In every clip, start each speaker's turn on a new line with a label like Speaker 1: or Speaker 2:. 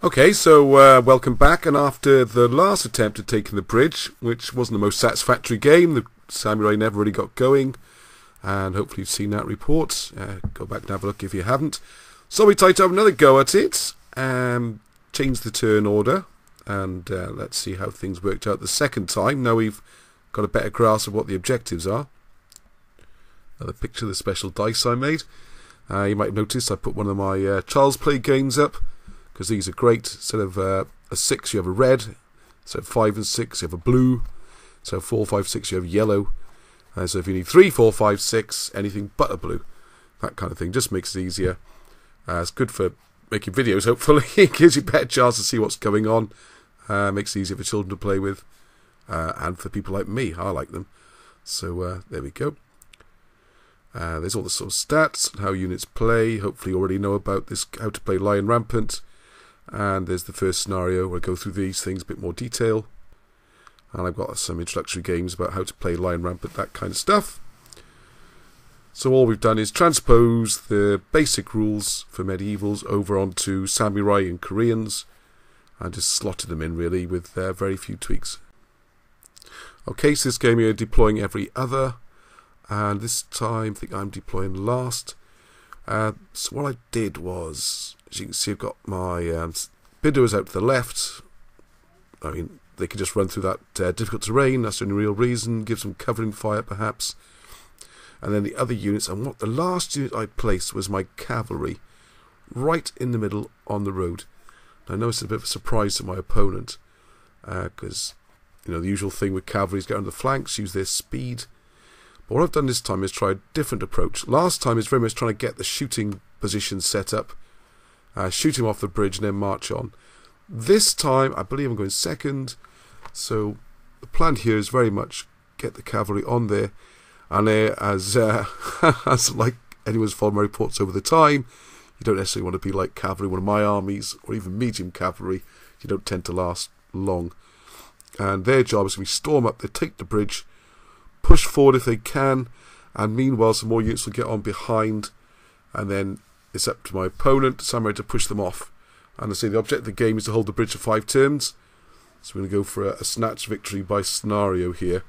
Speaker 1: Okay, so welcome back, and after the last attempt at taking the bridge, which wasn't the most satisfactory game, the samurai never really got going, and hopefully you've seen that report. Go back and have a look if you haven't. So we tried to have another go at it, change the turn order, and let's see how things worked out the second time. Now we've got a better grasp of what the objectives are. Another picture of the special dice I made. You might have noticed I put one of my Child's Play games up, because these are great. Instead of a 6 you have a red, so 5 and 6 you have a blue, so 4, 5, 6 you have yellow, so if you need 3, 4, 5, 6 anything but a blue, that kind of thing, just makes it easier. It's good for making videos, hopefully. It gives you a better chance to see what's going on, makes it easier for children to play with, and for people like me. I like them. So there we go. There's all the sort of stats and how units play. Hopefully you already know about this, how to play Lion Rampant. And there's the first scenario where I go through these things in a bit more detail. And I've got some introductory games about how to play Lion Rampant, that kind of stuff. So all we've done is transpose the basic rules for medievals over onto samurai and Koreans, and just slotted them in really with very few tweaks. Okay, so this game you're deploying every other. And this time I think I'm deploying last. So what I did was, as you can see, I've got my bidders out to the left. I mean, they can just run through that difficult terrain. That's the only real reason. Give some covering fire, perhaps. And then the other units. And what the last unit I placed was my cavalry, right in the middle on the road. And I know it's a bit of a surprise to my opponent, because the usual thing with cavalry is get on the flanks, use their speed. But what I've done this time is try a different approach. Last time is very much trying to get the shooting position set up, shoot him off the bridge and then march on. This time I believe I'm going second, so the plan here is very much get the cavalry on there, and as like anyone's followed my reports over the time, you don't necessarily want to be like cavalry, one of my armies, or even medium cavalry. You don't tend to last long, and their job is to storm up, they take the bridge, push forward if they can, and meanwhile some more units will get on behind, and then it's up to my opponent, samurai, to push them off. And I say the objective of the game is to hold the bridge for 5 turns, so we're going to go for a snatch victory by scenario here.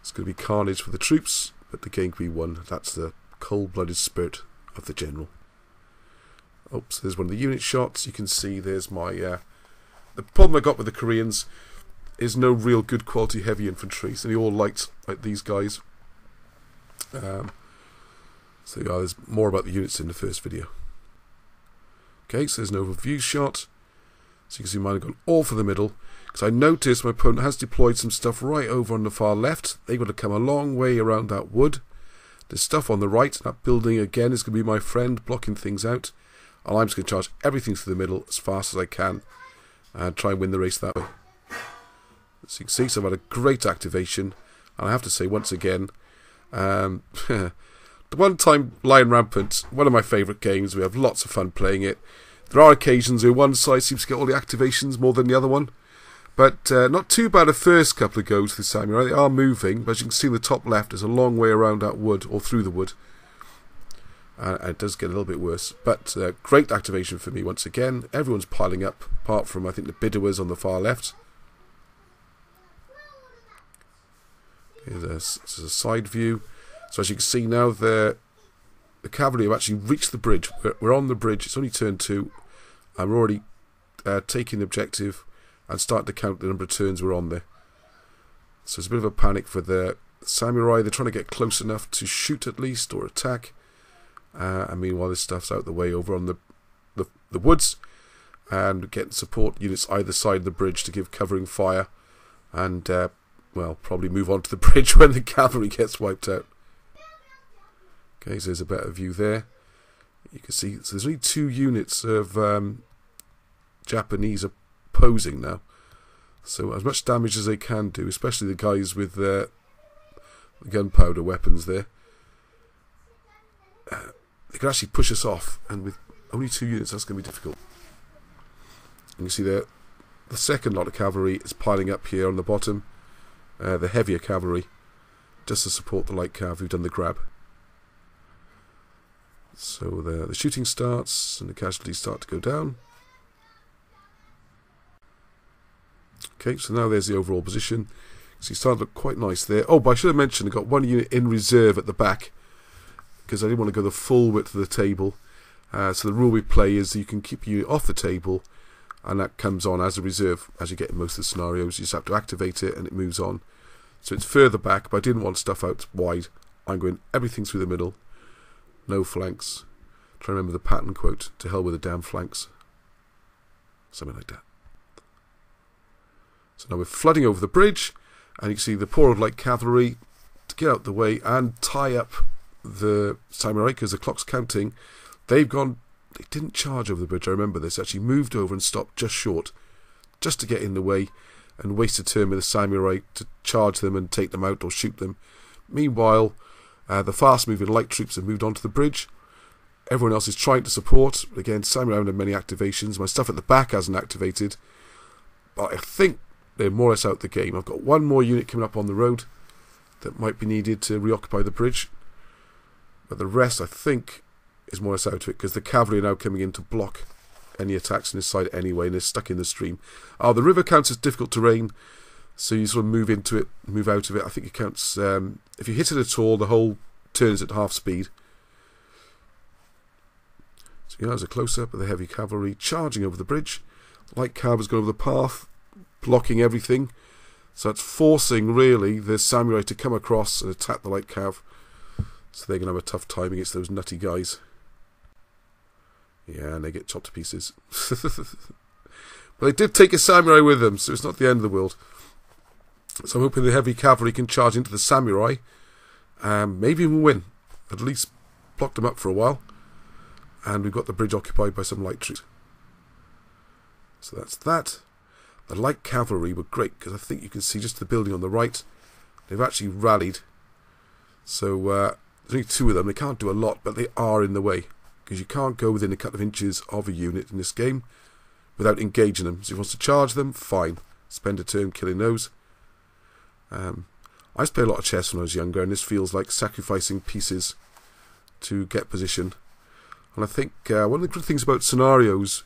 Speaker 1: It's going to be carnage for the troops, but the game can be won. That's the cold-blooded spirit of the general. Oh, so there's one of the unit shots. You can see there's my... the problem I got with the Koreans is no real good quality heavy infantry, so they're all light like these guys. So yeah, there's more about the units in the first video. Okay, so there's an overview shot. So you can see mine have gone all for the middle, because I noticed my opponent has deployed some stuff right over on the far left. They've got to come a long way around that wood. There's stuff on the right. That building again is going to be my friend, blocking things out. And I'm just going to charge everything through the middle as fast as I can and try and win the race that way. So you can see, so I've had a great activation, and I have to say once again, the one time Lion Rampant, one of my favourite games. We have lots of fun playing it. There are occasions where one side seems to get all the activations more than the other one, but not too bad the first couple of goes with the samurai. They are moving, but as you can see in the top left, there's a long way around that wood, or through the wood, and it does get a little bit worse. But great activation for me once again. Everyone's piling up, apart from I think the bidderers on the far left. This is a side view. So as you can see now, the cavalry have actually reached the bridge. We're on the bridge. It's only turn 2. I'm already taking the objective and starting to count the number of turns we're on there. So it's a bit of a panic for the samurai. They're trying to get close enough to shoot at least, or attack. And meanwhile this stuff's out the way over on the woods, and getting support units either side of the bridge to give covering fire, and well, probably move on to the bridge when the cavalry gets wiped out. Okay, so there's a better view there. You can see, so there's only 2 units of Japanese opposing now. So as much damage as they can do, especially the guys with the gunpowder weapons there. They can actually push us off, and with only 2 units that's going to be difficult. And you see there, the second lot of cavalry is piling up here on the bottom. The heavier cavalry, just to support the light cav who've done the grab. So the shooting starts and the casualties start to go down. Okay, so now there's the overall position. So he's starting to look quite nice there. Oh, but I should have mentioned I got one unit in reserve at the back because I didn't want to go the full width of the table. So the rule we play is you can keep your unit off the table, and that comes on as a reserve as you get in most of the scenarios. You just have to activate it and it moves on. So it's further back, but I didn't want stuff out wide. I'm going everything through the middle. No flanks. Try to remember the Patton quote, to hell with the damn flanks. Something like that. So now we're flooding over the bridge, and you can see the poor old light cavalry to get out the way and tie up the samurai because the clock's counting. They didn't charge over the bridge, I remember this, actually moved over and stopped just short, just to get in the way and waste a turn with the samurai to charge them and take them out or shoot them. Meanwhile, the fast-moving light troops have moved onto the bridge. Everyone else is trying to support. Again, samurai haven't had many activations. My stuff at the back hasn't activated. But I think they're more or less out the game. I've got one more unit coming up on the road that might be needed to reoccupy the bridge. But the rest, I think, is more or less out of it because the cavalry are now coming in to block any attacks on this side anyway, and they're stuck in the stream. The river counts as difficult terrain, so you sort of move into it, move out of it. I think it counts, if you hit it at all, the whole turns at half speed. So here's a close-up of the heavy cavalry charging over the bridge. Light cavalry's gone over the path, blocking everything. So it's forcing, really, the samurai to come across and attack the light cav. So they're going to have a tough time against those nutty guys. Yeah, and they get chopped to pieces. But they did take a samurai with them, so it's not the end of the world. So I'm hoping the heavy cavalry can charge into the samurai. Maybe even win. At least block them up for a while. And we've got the bridge occupied by some light troops. So that's that. The light cavalry were great, because I think you can see just the building on the right. They've actually rallied. So there's only two of them. They can't do a lot, but they are in the way. Because you can't go within a couple of inches of a unit in this game without engaging them. So if he wants to charge them, fine. Spend a turn killing those. I used to play a lot of chess when I was younger, and this feels like sacrificing pieces to get position. And I think one of the good things about scenarios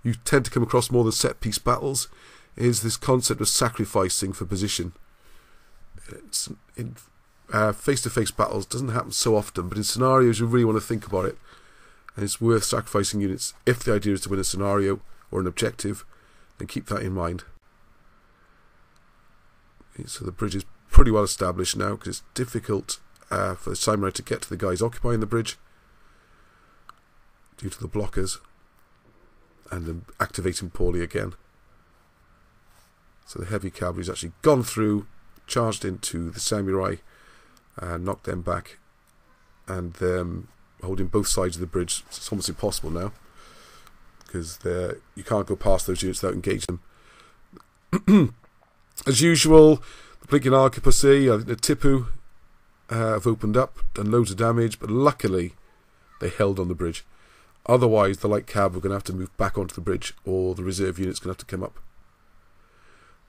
Speaker 1: you tend to come across more than set-piece battles is this concept of sacrificing for position. In face-to-face battles doesn't happen so often, but in scenarios you really want to think about it. And it's worth sacrificing units if the idea is to win a scenario or an objective, then keep that in mind. So the bridge is pretty well established now because it's difficult for the samurai to get to the guys occupying the bridge due to the blockers and them activating poorly again. So the heavy cavalry's actually gone through, charged into the samurai and knocked them back, and holding both sides of the bridge. It's almost impossible now because you can't go past those units without engaging them. As usual, the blinking arquebusier, I think the Tipu have opened up, done loads of damage, but luckily they held on the bridge. Otherwise, the light cav are going to have to move back onto the bridge, or the reserve unit's going to have to come up.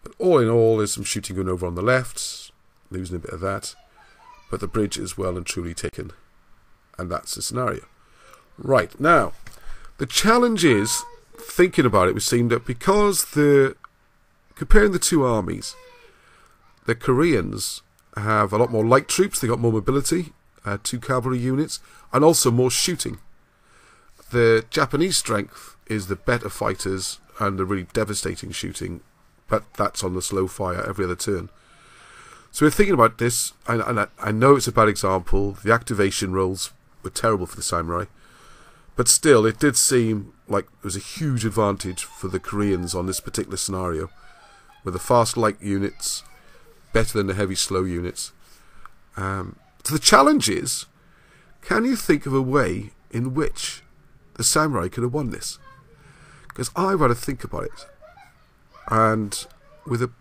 Speaker 1: But all in all, there's some shooting going over on the left, losing a bit of that, but the bridge is well and truly taken. And that's the scenario. Right, now, the challenge is, thinking about it, we've seen that because comparing the two armies, the Koreans have a lot more light troops, they got more mobility, 2 cavalry units, and also more shooting. The Japanese strength is the better fighters and the really devastating shooting, but that's on the slow fire every other turn. So we're thinking about this, and I know it's a bad example, the activation rolls were terrible for the samurai, but still it did seem like there was a huge advantage for the Koreans on this particular scenario, with the fast light units better than the heavy slow units. So the challenge is, can you think of a way in which the samurai could have won this? Because I've had to think about it, and with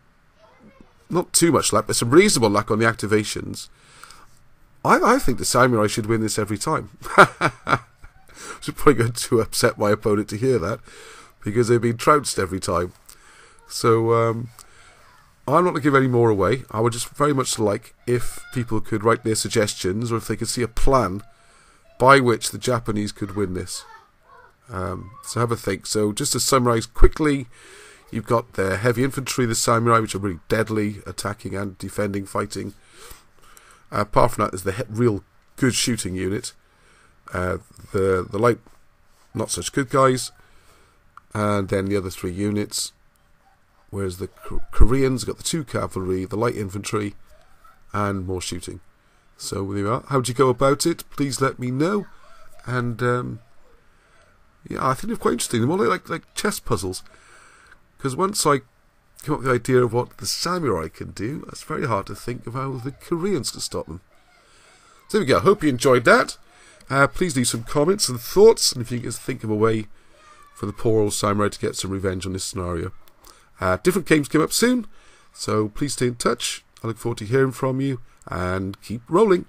Speaker 1: not too much luck, but some reasonable luck on the activations, I think the samurai should win this every time. Which is probably going to upset my opponent to hear that, because they've been trounced every time. So I'm not going to give any more away. I would just very much like if people could write their suggestions, or if they could see a plan by which the Japanese could win this. So have a think. So just to summarise quickly, You've got the heavy infantry, the samurai, which are really deadly, attacking and defending, fighting. Apart from that, there's the real good shooting unit. The light, not such good guys. And then the other 3 units. Whereas the Koreans got the 2 cavalry, the light infantry, and more shooting. So there you are. How do you go about it? Please let me know. And yeah, I think they're quite interesting. They're more like chess puzzles. Because once I come up with the idea of what the samurai can do, it's very hard to think of how the Koreans can stop them. So there we go. Hope you enjoyed that. Please leave some comments and thoughts, and if you can think of a way for the poor old samurai to get some revenge on this scenario. Different games come up soon, so please stay in touch. I look forward to hearing from you, and keep rolling.